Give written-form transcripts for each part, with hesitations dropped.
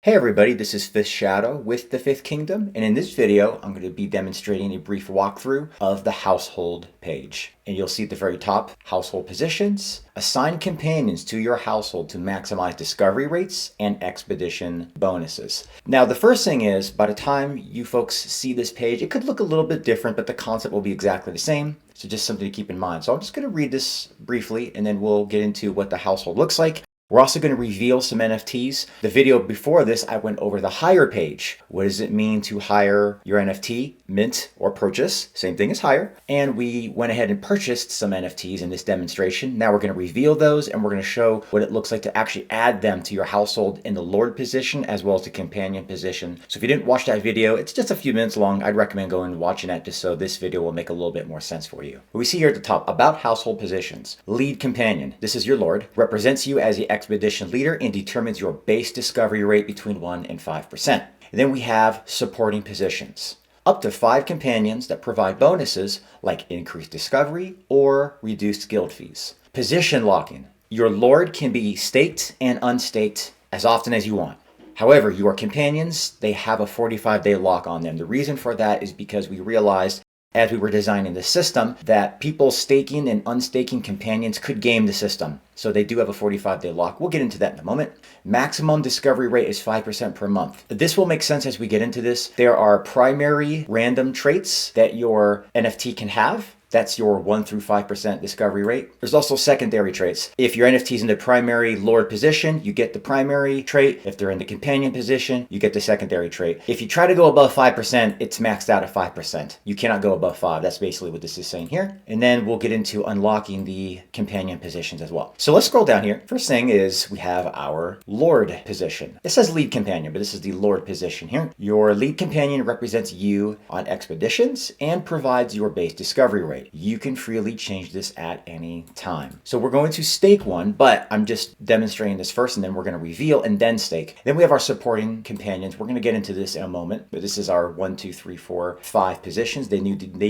Hey everybody, this is Fifth Shadow with the Fifth Kingdom, and in this video I'm going to be demonstrating a brief walkthrough of the household page. And you'll see at the very top, household positions, assign companions to your household to maximize discovery rates and expedition bonuses. Now the first thing is, by the time you folks see this page, it could look a little bit different, but the concept will be exactly the same. So just something to keep in mind. So I'm just going to read this briefly, and then we'll get into what the household looks like. We're also going to reveal some NFTs. The video before this, I went over the hire page. What does it mean to hire your NFT, mint, or purchase? Same thing as hire. And we went ahead and purchased some NFTs in this demonstration. Now we're going to reveal those, and we're going to show what it looks like to actually add them to your household in the Lord position as well as the companion position. So if you didn't watch that video, it's just a few minutes long. I'd recommend going and watching that just so this video will make a little bit more sense for you. We see here at the top, about household positions. Lead companion. This is your Lord. Represents you as the expedition leader and determines your base discovery rate between 1 and 5%. And then we have supporting positions. Up to 5 companions that provide bonuses like increased discovery or reduced guild fees. Position locking. Your Lord can be staked and unstaked as often as you want. However, your companions, they have a 45-day lock on them. The reason for that is because we realized as we were designing the system that people staking and unstaking companions could game the system. So they do have a 45-day lock. We'll get into that in a moment. Maximum discovery rate is 5% per month. This will make sense as we get into this. There are primary random traits that your NFT can have. That's your 1 through 5% discovery rate. There's also secondary traits. If your NFT is in the primary Lord position, you get the primary trait. If they're in the companion position, you get the secondary trait. If you try to go above 5%, it's maxed out at 5%. You cannot go above 5. That's basically what this is saying here. And then we'll get into unlocking the companion positions as well. So let's scroll down here. First thing is we have our Lord position. It says lead companion, but this is the Lord position here. Your lead companion represents you on expeditions and provides your base discovery rate. You can freely change this at any time. So we're going to stake one, but I'm just demonstrating this first, and then we're going to reveal and then stake. Then we have our supporting companions. We're going to get into this in a moment, but this is our 1, 2, 3, 4, 5 positions. They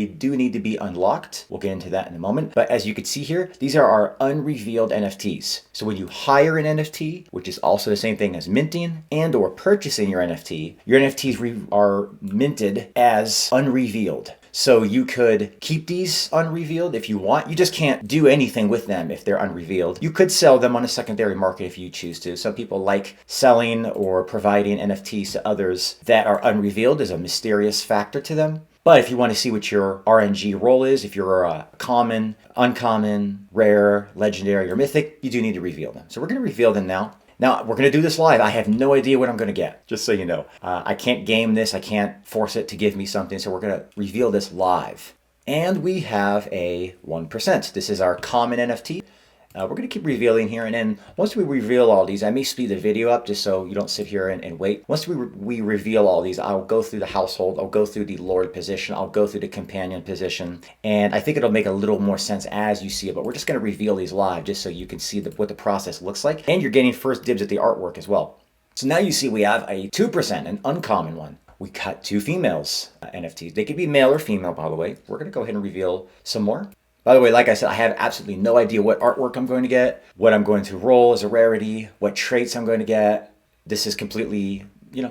do need to be unlocked. We'll get into that in a moment. But as you can see here, these are our unrevealed NFTs. So when you hire an NFT, which is also the same thing as minting and or purchasing your NFTs are minted as unrevealed. So you could keep these unrevealed if you want. You just can't do anything with them if they're unrevealed. You could sell them on a secondary market if you choose to. Some people like selling or providing NFTs to others that are unrevealed. There's a mysterious factor to them. But if you want to see what your RNG role is, if you're a common, uncommon, rare, legendary, or mythic, you do need to reveal them. So we're going to reveal them now. Now, we're going to do this live. I have no idea what I'm going to get, just so you know. I can't game this. I can't force it to give me something, so we're going to reveal this live. And we have a 1%. This is our common NFT. We're going to keep revealing here, and then once we reveal all these, I may speed the video up just so you don't sit here and wait. Once we reveal all these, I'll go through the household, I'll go through the Lord position, I'll go through the companion position, and I think it'll make a little more sense as you see it, but we're just going to reveal these live just so you can see what the process looks like, and you're getting first dibs at the artwork as well. So now you see we have a 2%, an uncommon one. We cut 2 females NFTs. They could be male or female, by the way. We're going to go ahead and reveal some more. By the way, like I said, I have absolutely no idea what artwork I'm going to get, what I'm going to roll as a rarity, what traits I'm going to get. This is completely,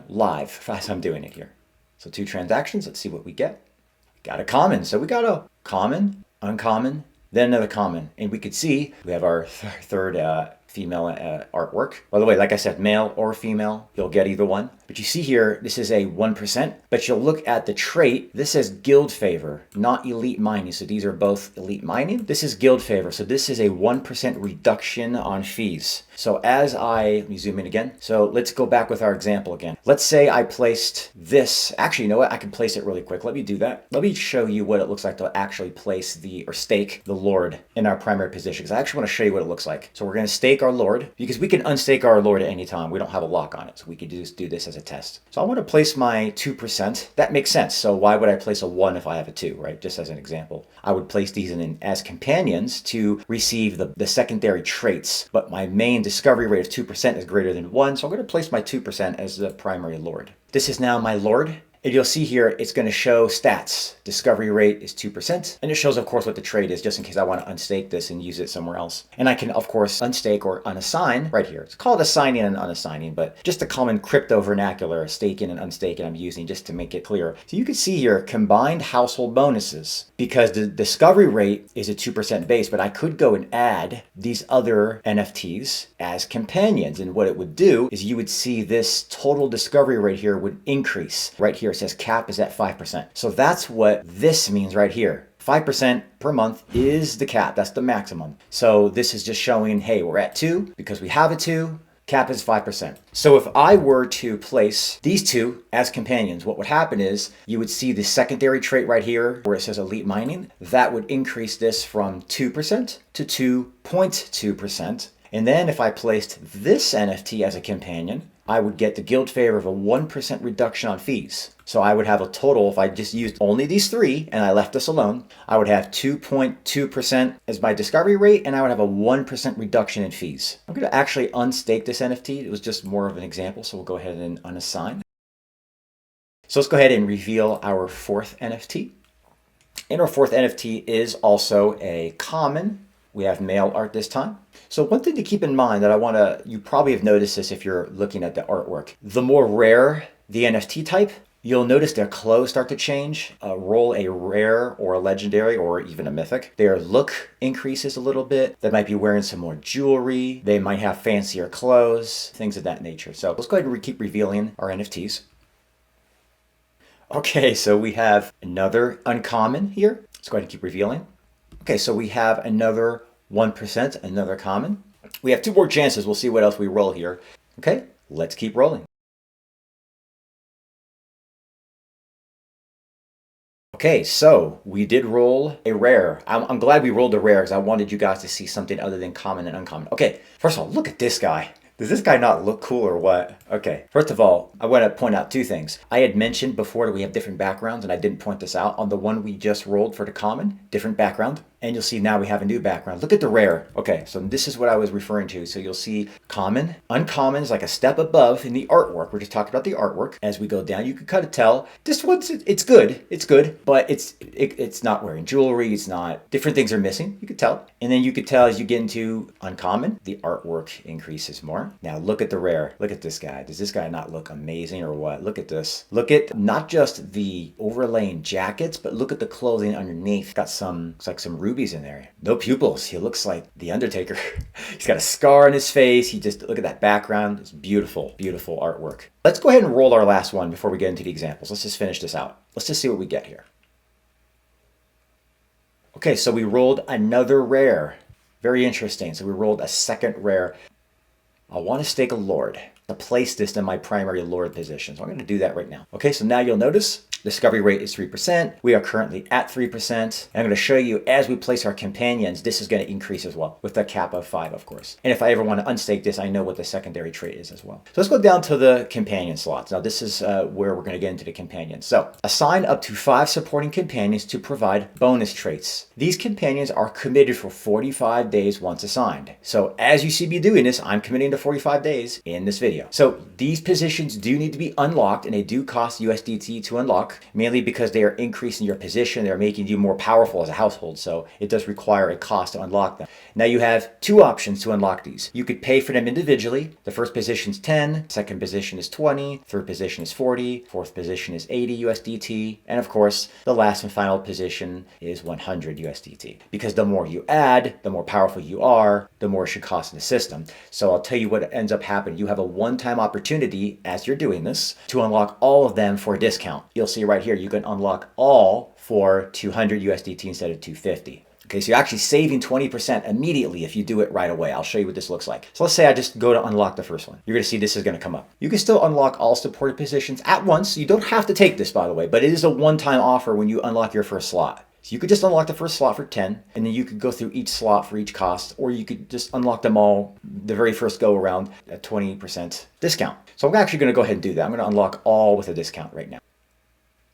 live as I'm doing it here. So 2 transactions, let's see what we get. Got a common. So we got a common, uncommon, then another common. And we could see we have our third female artwork. By the way, like I said, male or female, you'll get either one. But you see here, this is a 1%, but you'll look at the trait. This says guild favor, not elite mining. So these are both elite mining. This is guild favor. So this is a 1% reduction on fees. So let me zoom in again. So let's go back with our example again. Let's say I placed this. Actually, you know what? I can place it really quick. Let me do that. Let me show you what it looks like to actually place or stake the Lord in our primary position, because I actually want to show you what it looks like. So we're going to stake our Lord, because we can unstake our Lord at any time. We don't have a lock on it. So we could just do this as a test. So I want to place my 2%. That makes sense. So why would I place a 1 if I have a 2, right? Just as an example. I would place these as companions to receive the secondary traits, but my main discovery rate of 2% is greater than 1, so I'm going to place my 2% as the primary Lord. This is now my Lord, And you'll see here, it's going to show stats. Discovery rate is 2%. And it shows, of course, what the trade is, just in case I want to unstake this and use it somewhere else. And I can, of course, unstake or unassign right here. It's called assigning and unassigning, but just a common crypto vernacular, staking and unstaking I'm using just to make it clear. So you can see here, combined household bonuses, because the discovery rate is a 2% base, but I could go and add these other NFTs as companions. And what it would do is you would see this total discovery rate here would increase. Right here, it says cap is at 5%. So that's what this means right here. 5% per month is the cap. That's the maximum. So this is just showing, hey, we're at 2 because we have a 2. Cap is 5%. So if I were to place these two as companions, what would happen is you would see the secondary trait right here where it says elite mining. That would increase this from 2% to 2.2%. And then if I placed this NFT as a companion, I would get the guild favor of a 1% reduction on fees. So I would have a total, if I just used only these three and I left this alone, I would have 2.2% as my discovery rate, and I would have a 1% reduction in fees. I'm going to actually unstake this NFT. It was just more of an example, so we'll go ahead and unassign. So let's go ahead and reveal our fourth NFT. And our fourth NFT is also a common. We have mail art this time. So one thing to keep in mind that you probably have noticed this if you're looking at the artwork. The more rare the NFT type, you'll notice their clothes start to change. Roll a rare or a legendary or even a mythic. Their look increases a little bit. They might be wearing some more jewelry. They might have fancier clothes, things of that nature. So let's go ahead and keep revealing our NFTs. Okay, so we have another uncommon here. Let's go ahead and keep revealing. Okay, so we have another 1%, another common. We have two more chances. We'll see what else we roll here. Okay, let's keep rolling. Okay, so we did roll a rare. I'm glad we rolled a rare because I wanted you guys to see something other than common and uncommon. Okay, first of all, look at this guy. Does this guy not look cool or what? Okay, first of all, I want to point out two things. I had mentioned before that we have different backgrounds, and I didn't point this out. On the one we just rolled for the common, different background. And you'll see now we have a new background. Look at the rare. Okay, so this is what I was referring to. So you'll see common. Uncommon is like a step above in the artwork. We're just talking about the artwork. As we go down, you can kind of tell this one's, it's good. It's good, but it's not wearing jewelry. It's not, different things are missing. You could tell. And then you could tell as you get into uncommon, the artwork increases more. Now look at the rare. Look at this guy. Does this guy not look amazing or what? Look at this. Look at not just the overlaying jackets, but look at the clothing underneath. Got some, looks like some rubies in there. No pupils. He looks like the Undertaker. He's got a scar on his face. He just, look at that background. It's beautiful, beautiful artwork. Let's go ahead and roll our last one before we get into the examples. Let's just finish this out. Let's just see what we get here. Okay, so we rolled another rare. Very interesting. So we rolled a second rare. I want to stake a Lord to place this in my primary Lord position. So I'm going to do that right now. Okay, so now you'll notice discovery rate is 3%. We are currently at 3%. I'm going to show you as we place our companions, this is going to increase as well with the cap of 5, of course. And if I ever want to unstake this, I know what the secondary trait is as well. So let's go down to the companion slots. Now this is where we're going to get into the companions. So assign up to 5 supporting companions to provide bonus traits. These companions are committed for 45 days once assigned. So as you see me doing this, I'm committing to 45 days in this video. So these positions do need to be unlocked, and they do cost USDT to unlock, mainly because they are increasing your position. They're making you more powerful as a household. So it does require a cost to unlock them. Now you have 2 options to unlock these. You could pay for them individually. The first position is 10, second position is 20, third position is 40, fourth position is 80 USDT, and of course, the last and final position is 100 USDT. Because the more you add, the more powerful you are, the more it should cost in the system. So I'll tell you what ends up happening. You have a one-time opportunity as you're doing this to unlock all of them for a discount. You'll see right here, you can unlock all for 200 USDT instead of 250. Okay, so you're actually saving 20% immediately if you do it right away. I'll show you what this looks like. So let's say I just go to unlock the first one. You're going to see this is going to come up. You can still unlock all supported positions at once. You don't have to take this, by the way, but it is a one-time offer when you unlock your first slot. So you could just unlock the first slot for 10, and then you could go through each slot for each cost, or you could just unlock them all the very first go around at 20% discount. So I'm actually going to go ahead and do that. I'm going to unlock all with a discount right now.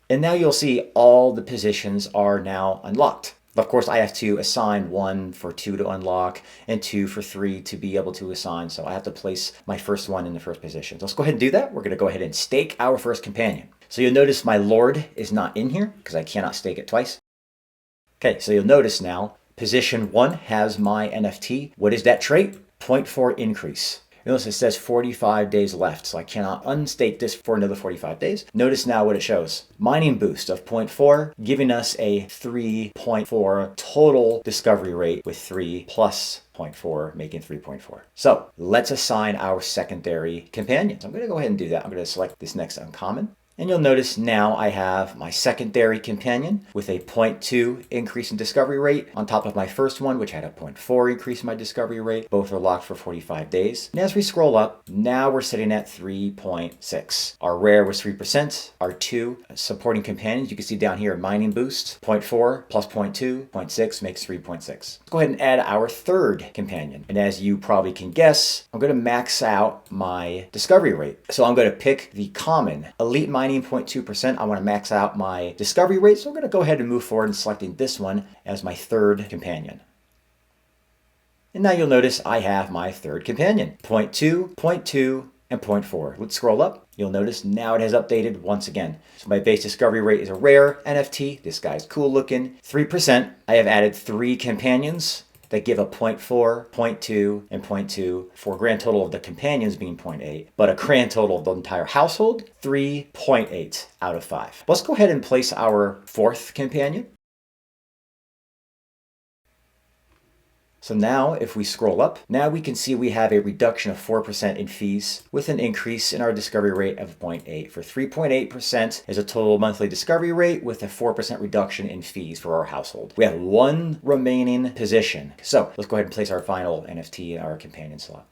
And now you'll see all the positions are now unlocked. Of course, I have to assign 1 for 2 to unlock and 2 for 3 to be able to assign. So I have to place my first one in the first position. So let's go ahead and do that. We're going to go ahead and stake our first companion. So you'll notice my Lord is not in here because I cannot stake it twice. Okay, so you'll notice now position 1 has my NFT. What is that trait? 0.4 increase. Notice it says 45 days left, so I cannot unstake this for another 45 days. Notice now what it shows. Mining boost of 0.4, giving us a 3.4 total discovery rate with 3 plus 0.4, making 3.4. So let's assign our secondary companions. I'm going to go ahead and do that. I'm going to select this next uncommon. And you'll notice now I have my secondary companion with a 0.2 increase in discovery rate on top of my first one, which had a 0.4 increase in my discovery rate. Both are locked for 45 days. And as we scroll up, now we're sitting at 3.6. Our rare was 3%. Our 2 supporting companions, you can see down here, mining boost, 0.4 plus 0.2, 0.6 makes 3.6. Let's go ahead and add our third companion. And as you probably can guess, I'm going to max out my discovery rate. So I'm going to pick the common elite mining 0.2%. I want to max out my discovery rate, so I'm going to go ahead and move forward and selecting this one as my third companion. And now you'll notice I have my third companion, 0.2, 0.2, and 0.4. Let's scroll up. You'll notice now it has updated once again. So my base discovery rate is a rare NFT. This guy's cool looking, 3%. I have added 3 companions that give a 0.4, 0.2, and 0.2 for a grand total of the companions being 0.8, but a grand total of the entire household, 3.8 out of 5. Let's go ahead and place our fourth companion. So now if we scroll up, now we can see we have a reduction of 4% in fees with an increase in our discovery rate of 0.8. For 3.8% is a total monthly discovery rate with a 4% reduction in fees for our household. We have 1 remaining position. So let's go ahead and place our final NFT in our companion slot.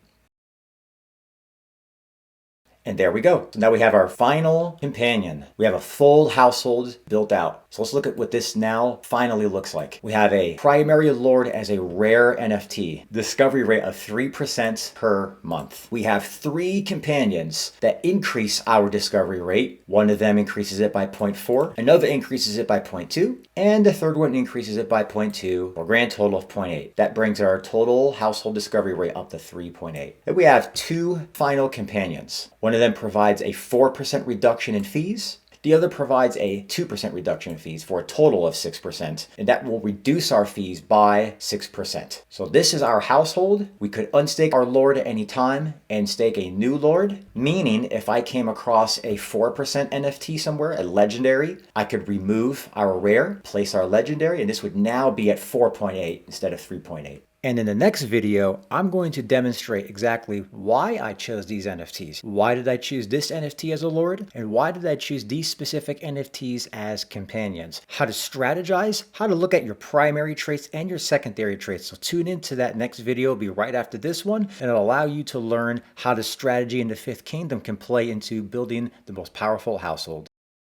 And there we go. So now we have our final companion. We have a full household built out. So let's look at what this now finally looks like. We have a primary lord as a rare NFT. Discovery rate of 3% per month. We have 3 companions that increase our discovery rate. One of them increases it by 0.4. Another increases it by 0.2. And the third one increases it by 0.2 for a grand total of 0.8. That brings our total household discovery rate up to 3.8. And we have 2 final companions. One of them provides a 4% reduction in fees. The other provides a 2% reduction in fees for a total of 6%, and that will reduce our fees by 6%. So this is our household. We could unstake our lord at any time and stake a new lord, meaning if I came across a 4% NFT somewhere, a legendary, I could remove our rare, place our legendary, and this would now be at 4.8 instead of 3.8. And in the next video, I'm going to demonstrate exactly why I chose these NFTs. Why did I choose this NFT as a lord? And why did I choose these specific NFTs as companions? How to strategize, how to look at your primary traits and your secondary traits. So tune into that next video. It'll be right after this one, and it'll allow you to learn how the strategy in the Fifth Kingdom can play into building the most powerful household.